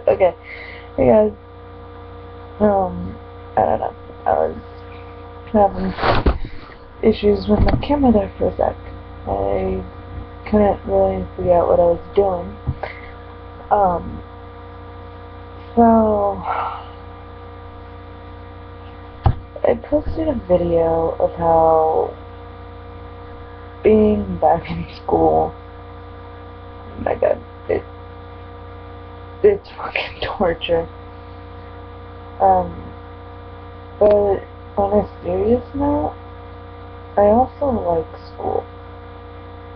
Okay. Hey guys. I don't know. I was having issues with my camera there for a sec. I couldn't really figure out what I was doing. So I posted a video of how being back in school, oh my god, it's fucking torture. But on a serious note, I also like school.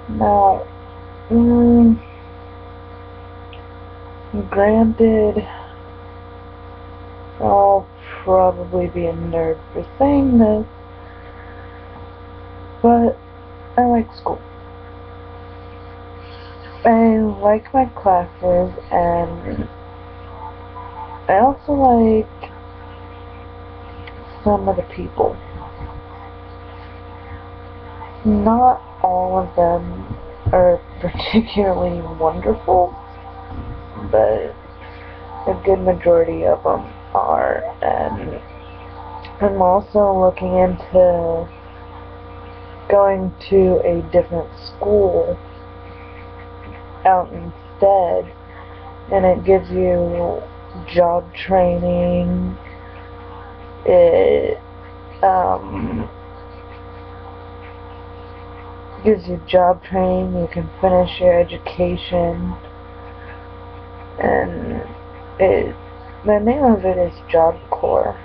Now, granted, I'll probably be a nerd for saying this, but I like school. I like my classes, and I also like some of the people. Not all of them are particularly wonderful, but a good majority of them are, and I'm also looking into going to a different school out instead, and it gives you job training. It gives you job training. You can finish your education, and the name of it is Job Corps.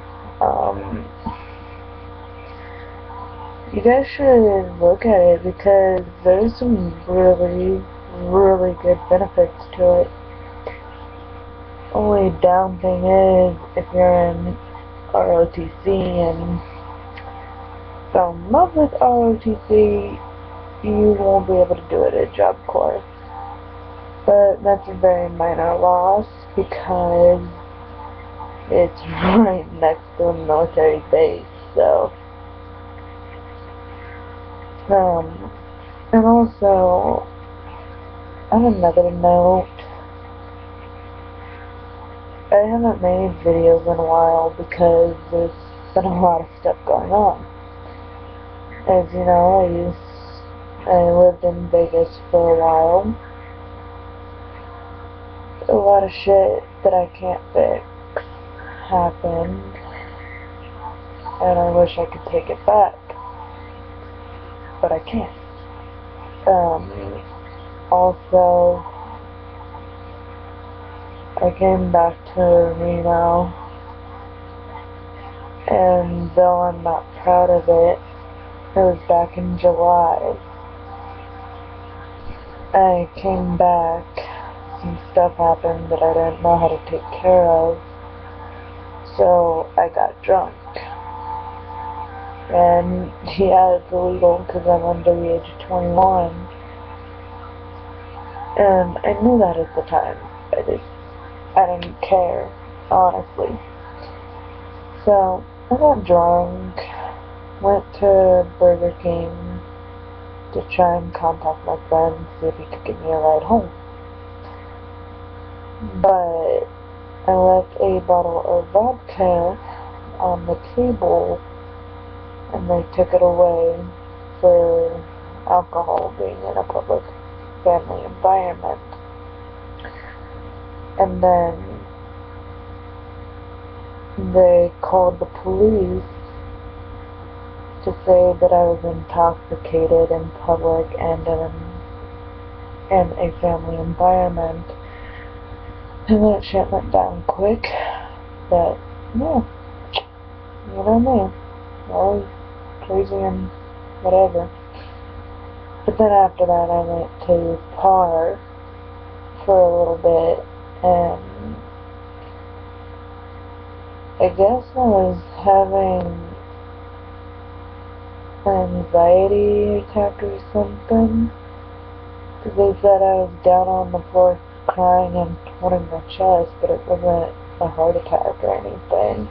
You guys should look at it because there's some really, really good benefits to it. Only down thing is, if you're in ROTC and fell in love with ROTC, you won't be able to do it at Job Corps. But that's a very minor loss because it's right next to a military base, so and also, on another note, I haven't made videos in a while because there's been a lot of stuff going on. As you know, I lived in Vegas for a while. A lot of shit that I can't fix happened, and I wish I could take it back, but I can't. Also, I came back to Reno, and though I'm not proud of it, it was back in July. I came back, some stuff happened that I didn't know how to take care of, so I got drunk. And yeah, it's illegal because I'm under the age of 21. And I knew that at the time. I didn't care, honestly. So I got drunk, went to Burger King to try and contact my friend, see if he could give me a ride home. But I left a bottle of vodka on the table, and they took it away for alcohol being in a public family environment. And then they called the police to say that I was intoxicated in public and in a family environment. And that shit went down quick. But, yeah, you know me. Always crazy and whatever. But then after that I went to PAR for a little bit, and I guess I was having an anxiety attack or something, because they said I was down on the floor crying and holding my chest, but it wasn't a heart attack or anything.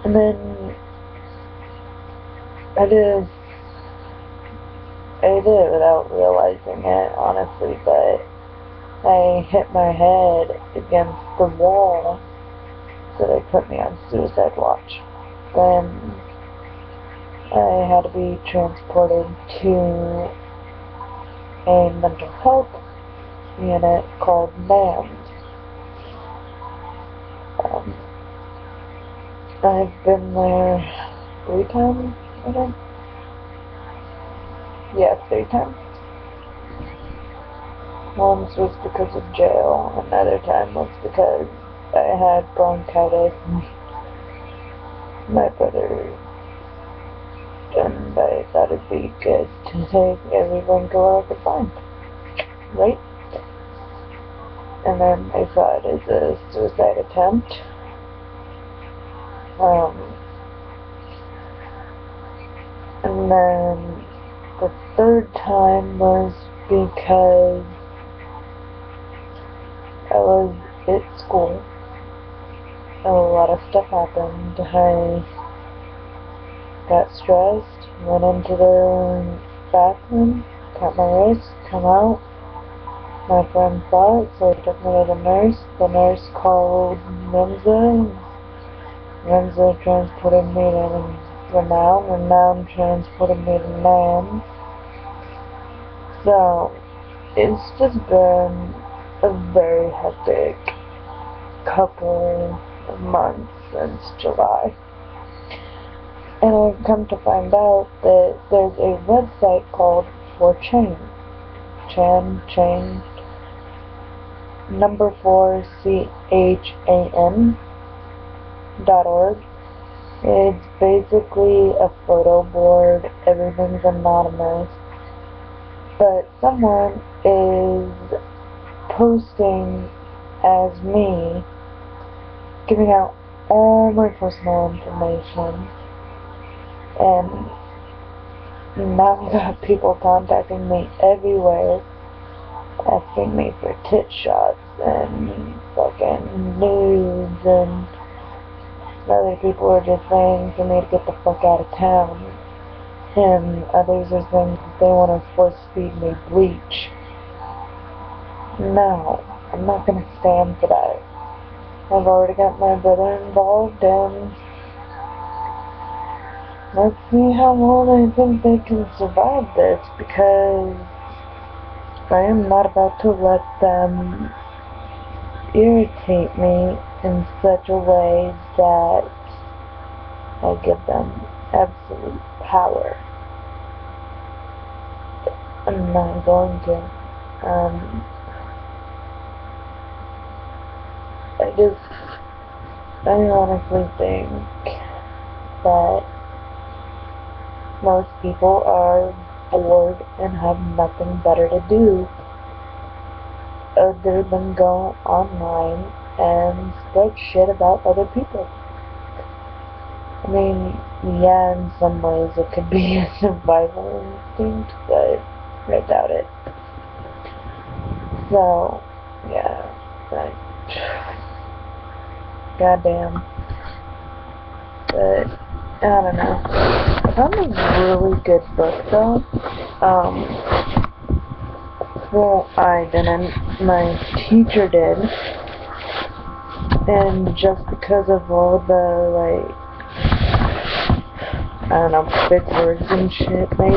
And then I did it without realizing it, honestly, but I hit my head against the wall, so they put me on suicide watch. Then I had to be transported to a mental health unit called NAMS. I've been there 3 times, I think. Yeah, 3 times. Once was because of jail, another time was because I had bronchitis and my brother, and I thought it'd be good to take every painkiller I could find, right? And then I saw it as a suicide attempt. And then the third time was because I was at school. A lot of stuff happened. I got stressed, went into the bathroom, cut my wrist, come out. My friend saw it, so he took me to the nurse. The nurse called Renza. Renza transported me to Renown. Renown transported me to NAMS. So, it's just been a very hectic couple of months since July. And I've come to find out that there's a website called 4chan. Chain, number 4CHAN.org. It's basically a photo board. Everything's anonymous. But someone is posting as me, giving out all my personal information, and now I got people contacting me everywhere, asking me for tit shots and fucking nudes, and other people are just saying for me to get the fuck out of town, and others are saying that they want to force feed me bleach. No, I'm not gonna stand for that. I've already got my brother involved, and let's see how long I think they can survive this, because I am not about to let them irritate me in such a way that I give them absolute power. I'm not going to. I honestly think that most people are bored and have nothing better to do other than go online and spread shit about other people. I mean, yeah, in some ways it could be a survival instinct, but I doubt it. So, yeah, goddamn. But, I don't know. I found a really good book, though. Well, I didn't. My teacher did. And just because of all the, like, I don't know, big words and shit, maybe,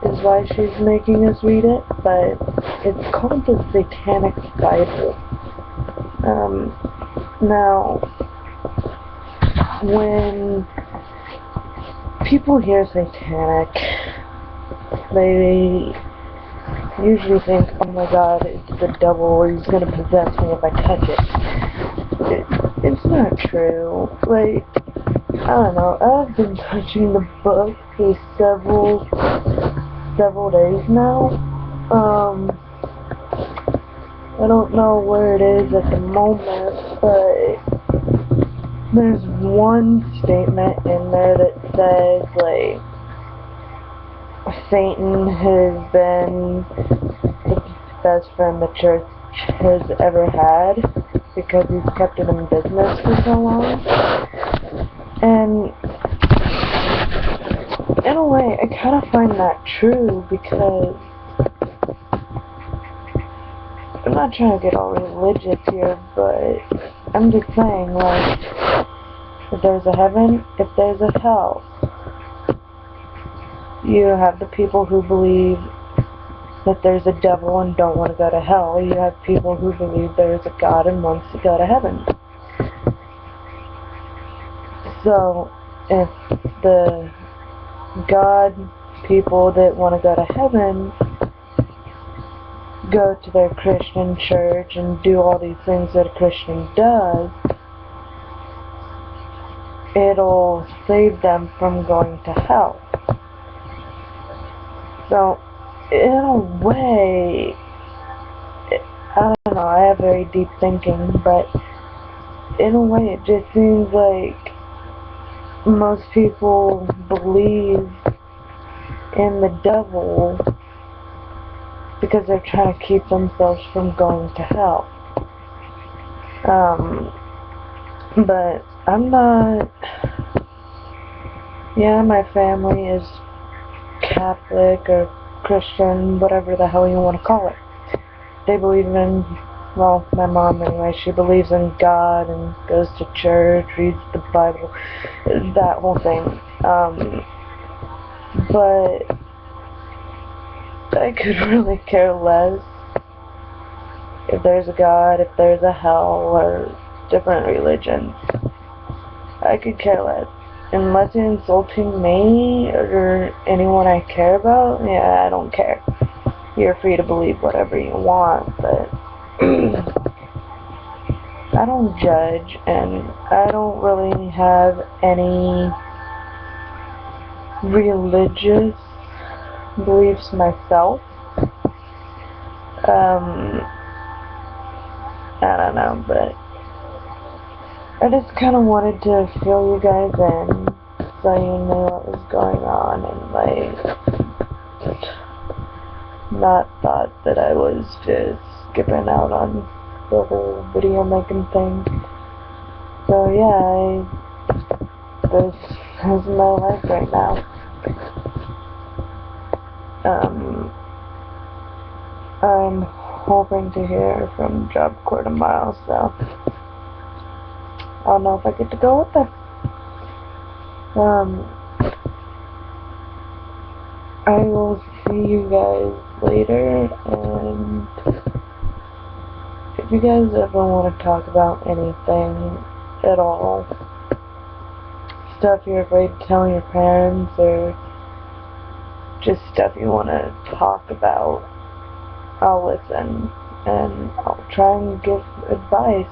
is why she's making us read it. But it's called the Satanic Bible. Now, when people hear satanic, they usually think, oh my god, it's the devil, or he's gonna possess me if I touch it. It's not true. Like, I don't know, I've been touching the book for several days now. I don't know where it is at the moment, but there's one statement in there that says, like, Satan has been the best friend the church has ever had because he's kept it in business for so long. And in a way, I kind of find that true, because not trying to get all religious here, but I'm just saying, like, if there's a heaven, if there's a hell, you have the people who believe that there's a devil and don't want to go to hell. You have people who believe there's a God and wants to go to heaven. So, if the God people that want to go to heaven go to their Christian church and do all these things that a Christian does, it'll save them from going to hell. So, in a way, I don't know, I have very deep thinking, but in a way it just seems like most people believe in the devil because they're trying to keep themselves from going to hell. But I'm not... Yeah, my family is Catholic or Christian, whatever the hell you want to call it. They believe in, well, my mom anyway, she believes in God and goes to church, reads the Bible, that whole thing. But I could really care less if there's a God, if there's a hell, or different religions. I could care less. Unless you're insulting me or anyone I care about, yeah, I don't care. You're free to believe whatever you want, but I don't judge, and I don't really have any religious beliefs myself. I don't know, but I just kind of wanted to fill you guys in so you knew what was going on and, like, not thought that I was just skipping out on the whole video making thing. So yeah, this is my life right now. I'm hoping to hear from Job Corps tomorrow, so I don't know if I get to go with them. I will see you guys later, and if you guys ever want to talk about anything at all, stuff you're afraid to tell your parents, or just stuff you want to talk about, I'll listen, and I'll try and give advice.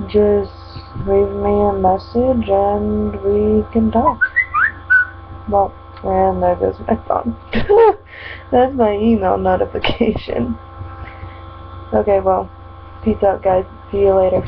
Just leave me a message and we can talk. Well, and there goes my phone. That's my email notification. Okay, well, peace out, guys. See you later.